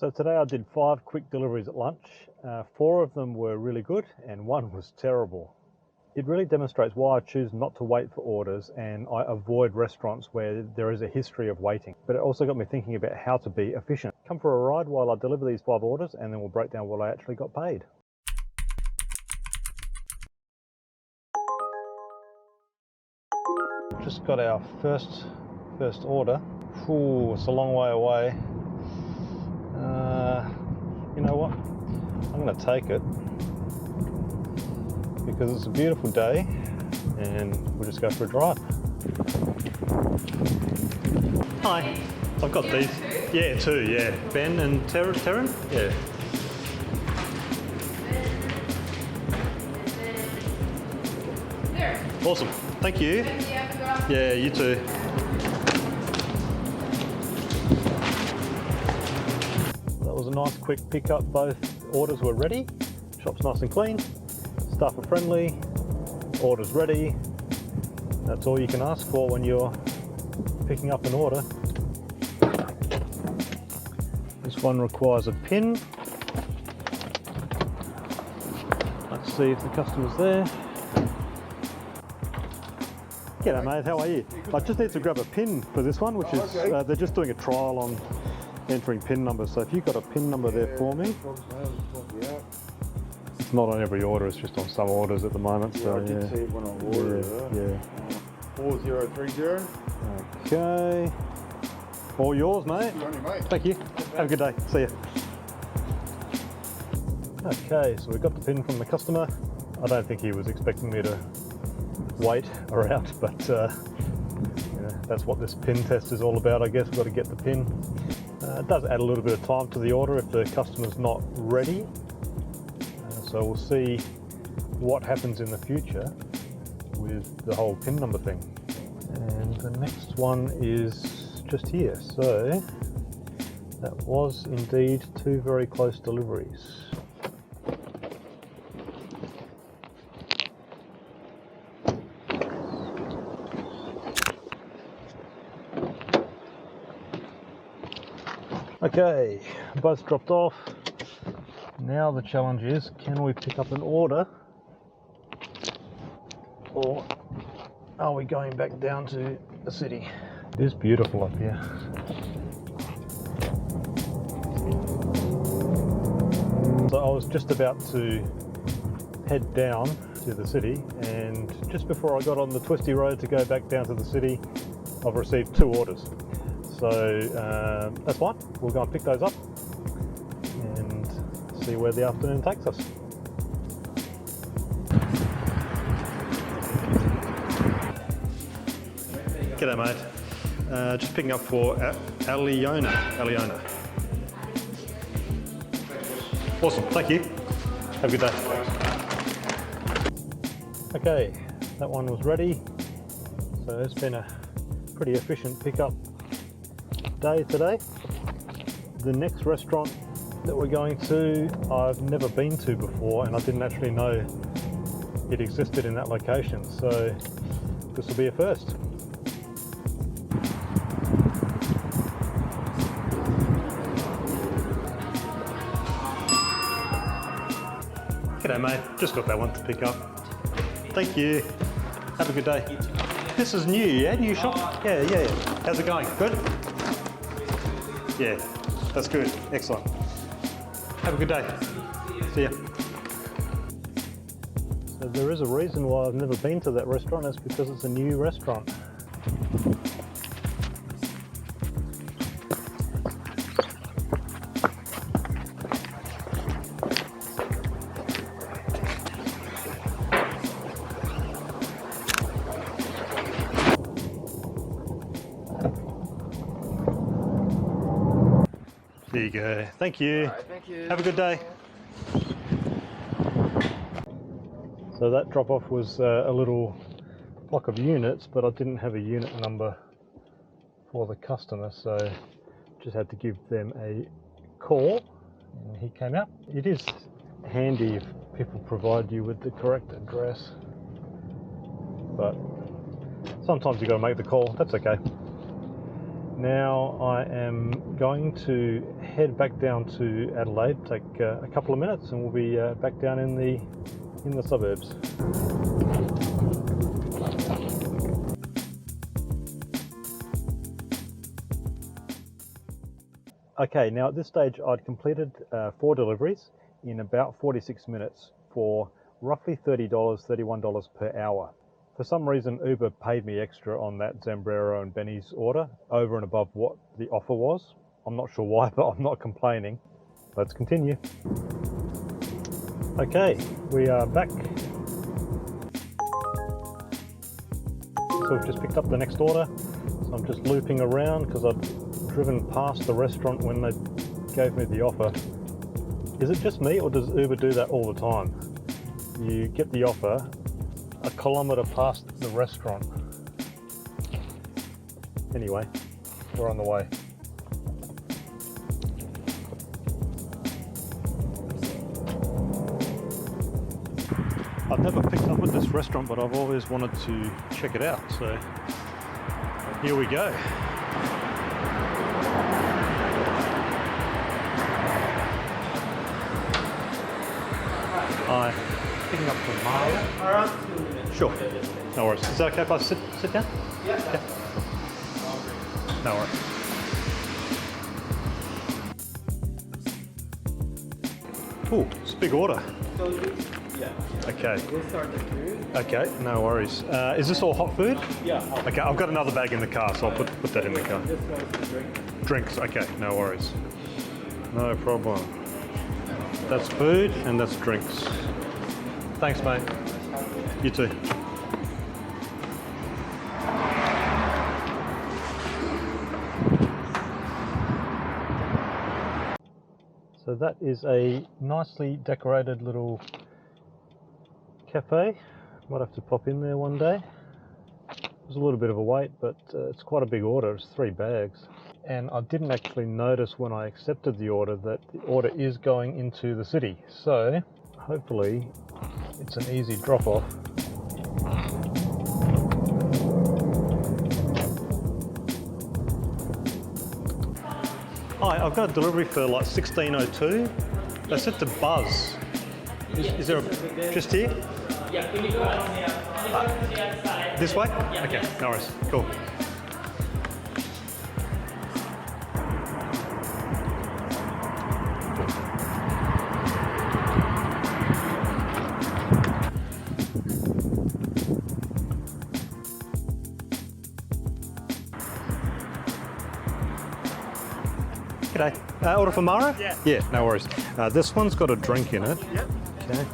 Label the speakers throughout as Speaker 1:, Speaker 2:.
Speaker 1: So today I did 5 quick deliveries at lunch. 4 of them were really good and 1 was terrible. It really demonstrates why I choose not to wait for orders, and I avoid restaurants where there is a history of waiting. But it also got me thinking about how to be efficient. Come for a ride while I deliver these 5 orders, and then we'll break down what I actually got paid. Just got our first order. Ooh, it's a long way away. You know what? I'm going to take it because it's a beautiful day and we'll just go for a drive. Hi, I've got these. Yeah, 2, yeah. Ben and Terran? Yeah. Awesome, thank you. Yeah, you too. That was a nice quick pickup. Both orders were ready. Shop's nice and clean. Staff are friendly. Order's ready. That's all you can ask for when you're picking up an order. This one requires a PIN. Let's see if the customer's there. G'day mate, how are you? I just need to grab a PIN for this one, which is, they're just doing a trial on entering PIN numbers. So if you've got a PIN number there for me. It's not on every order, it's just on some orders at the moment.
Speaker 2: Yeah,
Speaker 1: so
Speaker 2: I did see it when I ordered it.
Speaker 1: Yeah.
Speaker 2: 4030.
Speaker 1: Okay. All yours, mate.
Speaker 2: Good on you, mate.
Speaker 1: Thank you. Have a good day. See ya. Okay, so we got the PIN from the customer. I don't think he was expecting me to wait around, but that's what this PIN test is all about, I guess. We've got to get the PIN. It does add a little bit of time to the order if the customer's not ready. So we'll see what happens in the future with the whole PIN number thing. And the next one is just here. So that was indeed 2 very close deliveries. Okay, both dropped off. Now the challenge is, can we pick up an order? Or are we going back down to the city? It is beautiful up here. So I was just about to head down to the city, and just before I got on the twisty road to go back down to the city, I've received 2 orders. So that's fine, we'll go and pick those up and see where the afternoon takes us. G'day mate, just picking up for Adelaide. Awesome, thank you. Have a good day. Okay, that one was ready. So it's been a pretty efficient pickup day today. The next restaurant that we're going to, I've never been to before, and I didn't actually know it existed in that location, so this will be a first. G'day mate, just got that one to pick up. Thank you. Have a good day. This is new, yeah? New shop? Yeah. How's it going? Good? Yeah, that's good. Excellent. Have a good day. See ya. So there is a reason why I've never been to that restaurant. It's because it's a new restaurant. There you go. Thank you.
Speaker 2: Right, thank you.
Speaker 1: Have a good day. So that drop-off was a little block of units, but I didn't have a unit number for the customer, so just had to give them a call, and he came out. It is handy if people provide you with the correct address, but sometimes you got to make the call. That's okay. Now I am going to head back down to Adelaide, take a couple of minutes, and we'll be back down in the suburbs. Okay, now at this stage I'd completed 4 deliveries in about 46 minutes for roughly $30, $31 per hour. For some reason Uber paid me extra on that Zambrero and Benny's order over and above what the offer was. I'm not sure why, but I'm not complaining. Let's continue. Okay, we are back. So we've just picked up the next order. So I'm just looping around because I've driven past the restaurant when they gave me the offer. Is it just me, or does Uber do that all the time? You get the offer a kilometre past the restaurant. Anyway, we're on the way. I've never picked up at this restaurant, but I've always wanted to check it out, so here we go. Hi. Picking up from Mara.
Speaker 3: Around 2 minutes.
Speaker 1: Sure. No worries. Is that okay if I sit down?
Speaker 3: Yeah.
Speaker 1: No worries. Ooh, it's a big order.
Speaker 3: So yeah.
Speaker 1: Okay.
Speaker 3: We'll start the food.
Speaker 1: Okay, no worries. Is this all hot food?
Speaker 3: Yeah.
Speaker 1: Okay, I've got another bag in the car, so I'll put that in the car.
Speaker 3: This one's the drink.
Speaker 1: Drinks, okay, no worries. No problem. That's food and that's drinks. Thanks, mate. You too. So that is a nicely decorated little cafe. Might have to pop in there one day. It was a little bit of a wait, but it's quite a big order. It's 3 bags. And I didn't actually notice when I accepted the order that the order is going into the city. So hopefully it's an easy drop off. Hi, I've got a delivery for like 16:02. They said to buzz. Is there a, just here?
Speaker 3: Yeah, can you go on the outside?
Speaker 1: This way?
Speaker 3: Yeah.
Speaker 1: Okay, no worries. Cool. G'day. Order for Mara?
Speaker 3: Yeah.
Speaker 1: Yeah, no worries. This one's got a drink in it.
Speaker 3: Yep.
Speaker 1: Okay.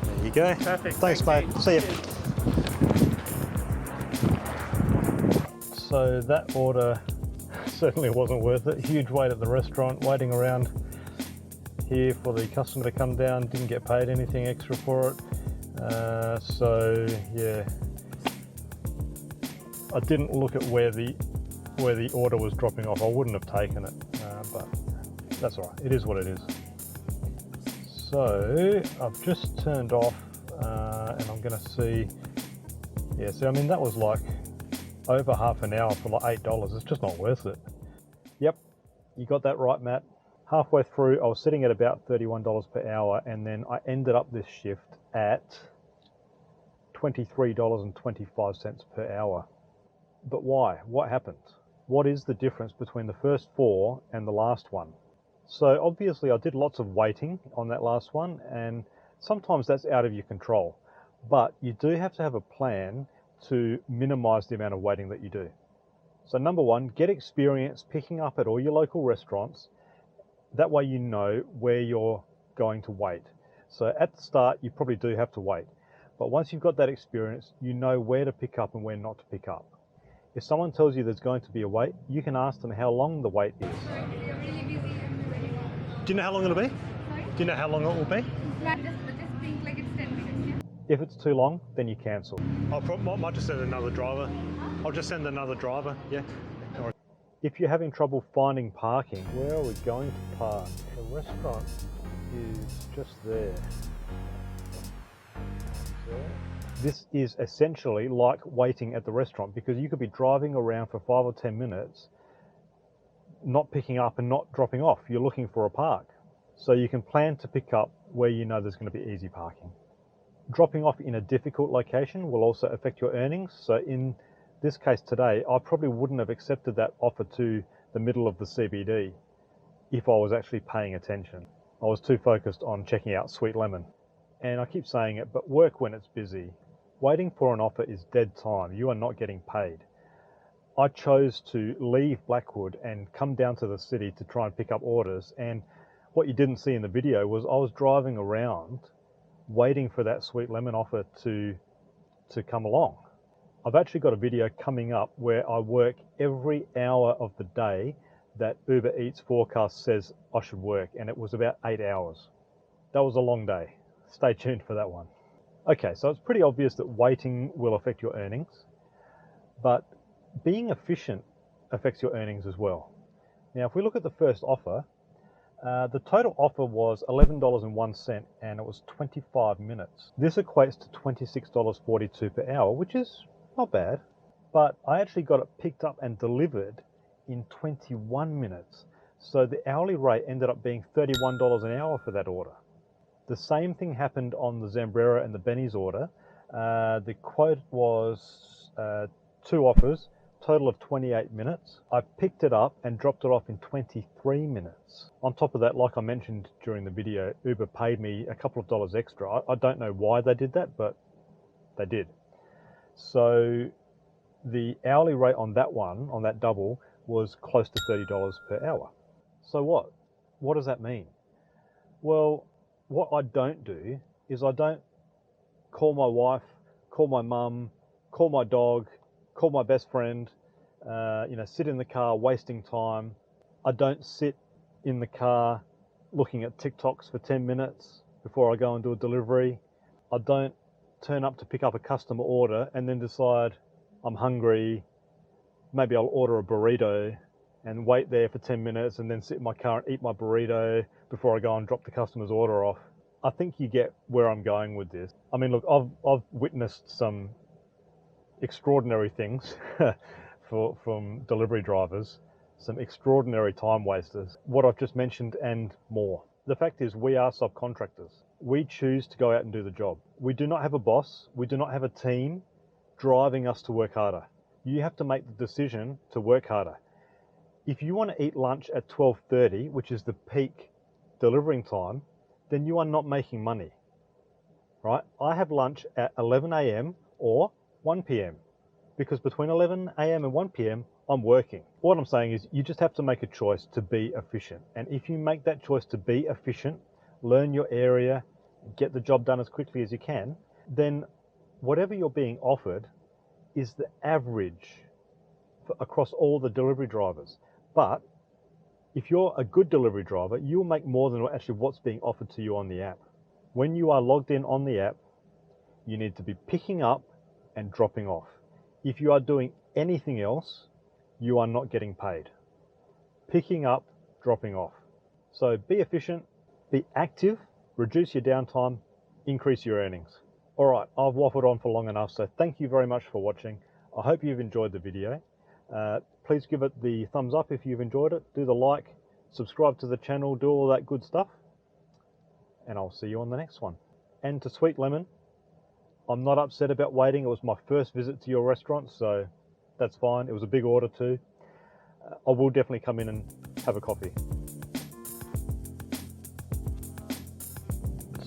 Speaker 1: There you go.
Speaker 3: Perfect.
Speaker 1: Thanks, mate. See ya. So that order certainly wasn't worth it. Huge wait at the restaurant, waiting around here for the customer to come down. Didn't get paid anything extra for it. So yeah, I didn't look at where the order was dropping off. I wouldn't have taken it, but that's all right. It is what it is. So I've just turned off, and I'm going to see. Yeah, so I mean that was like over half an hour for like $8. It's just not worth it. Yep, you got that right, Matt. Halfway through, I was sitting at about $31 per hour, and then I ended up this shift at $23.25 per hour. But why? What happened? What is the difference between the first 4 and the last one? So obviously I did lots of waiting on that last one, and sometimes that's out of your control. But you do have to have a plan to minimize the amount of waiting that you do. So number 1, get experience picking up at all your local restaurants. That way you know where you're going to wait. So at the start, you probably do have to wait. But once you've got that experience, you know where to pick up and where not to pick up. If someone tells you there's going to be a wait, you can ask them how long the wait is. Do you know how long it'll be?
Speaker 4: Sorry?
Speaker 1: Do you know how long it will be?
Speaker 4: Just think like it's 10 minutes, yeah?
Speaker 1: If it's too long, then you cancel. I might just send another driver. I'll just send another driver, yeah. If you're having trouble finding parking, where are we going to park? The restaurant is just there. This is essentially like waiting at the restaurant, because you could be driving around for 5 or 10 minutes, not picking up and not dropping off. You're looking for a park. So you can plan to pick up where you know there's going to be easy parking. Dropping off in a difficult location will also affect your earnings. So in this case today, I probably wouldn't have accepted that offer to the middle of the CBD if I was actually paying attention. I was too focused on checking out Sweet Lemon. And I keep saying it, but work when it's busy. Waiting for an offer is dead time. You are not getting paid. I chose to leave Blackwood and come down to the city to try and pick up orders. And what you didn't see in the video was I was driving around waiting for that Sweet Lemon offer to come along. I've actually got a video coming up where I work every hour of the day that Uber Eats forecast says I should work, and it was about 8 hours. That was a long day. Stay tuned for that one. Okay, so it's pretty obvious that waiting will affect your earnings, but being efficient affects your earnings as well. Now, if we look at the first offer, the total offer was $11.01 and it was 25 minutes. This equates to $26.42 per hour, which is not bad, but I actually got it picked up and delivered in 21 minutes. So the hourly rate ended up being $31 an hour for that order. The same thing happened on the Zambrera and the Benny's order. The quote was 2 offers, total of 28 minutes. I picked it up and dropped it off in 23 minutes. On top of that, like I mentioned during the video, Uber paid me a couple of dollars extra. I don't know why they did that, but they did. So the hourly rate on that one, on that double, was close to $30 per hour. So what? What does that mean? Well, what I don't do is I don't call my wife, call my mum, call my dog, call my best friend, sit in the car wasting time. I don't sit in the car looking at TikToks for 10 minutes before I go and do a delivery. I don't turn up to pick up a customer order and then decide I'm hungry, maybe I'll order a burrito and wait there for 10 minutes and then sit in my car and eat my burrito before I go and drop the customer's order off. I think you get where I'm going with this. I mean, look, I've witnessed some extraordinary things from delivery drivers, some extraordinary time wasters, what I've just mentioned and more. The fact is, we are subcontractors. We choose to go out and do the job. We do not have a boss. We do not have a team driving us to work harder. You have to make the decision to work harder. If you want to eat lunch at 12:30, which is the peak delivering time, then you are not making money, right? I have lunch at 11 a.m. or 1 p.m. because between 11 a.m. and 1 p.m. I'm working. What I'm saying is you just have to make a choice to be efficient. And if you make that choice to be efficient, learn your area, get the job done as quickly as you can, then whatever you're being offered is the average across all the delivery drivers. But if you're a good delivery driver, you'll make more than actually what's being offered to you on the app. When you are logged in on the app, you need to be picking up and dropping off. If you are doing anything else, you are not getting paid. Picking up, dropping off. So be efficient, be active, reduce your downtime, increase your earnings. All right, I've waffled on for long enough, so thank you very much for watching. I hope you've enjoyed the video. Please give it the thumbs up if you've enjoyed it. Do the like, subscribe to the channel, do all that good stuff. And I'll see you on the next one. And to Sweet Lemon, I'm not upset about waiting. It was my first visit to your restaurant, so that's fine. It was a big order too. I will definitely come in and have a coffee.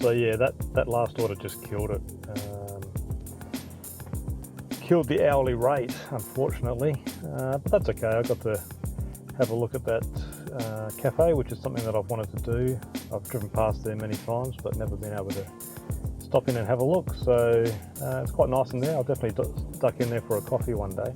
Speaker 1: So yeah, that last order just killed it. Killed the hourly rate, unfortunately, but that's okay. I got to have a look at that cafe, which is something that I've wanted to do. I've driven past there many times, but never been able to stop in and have a look. So it's quite nice in there. I'll definitely duck in there for a coffee one day.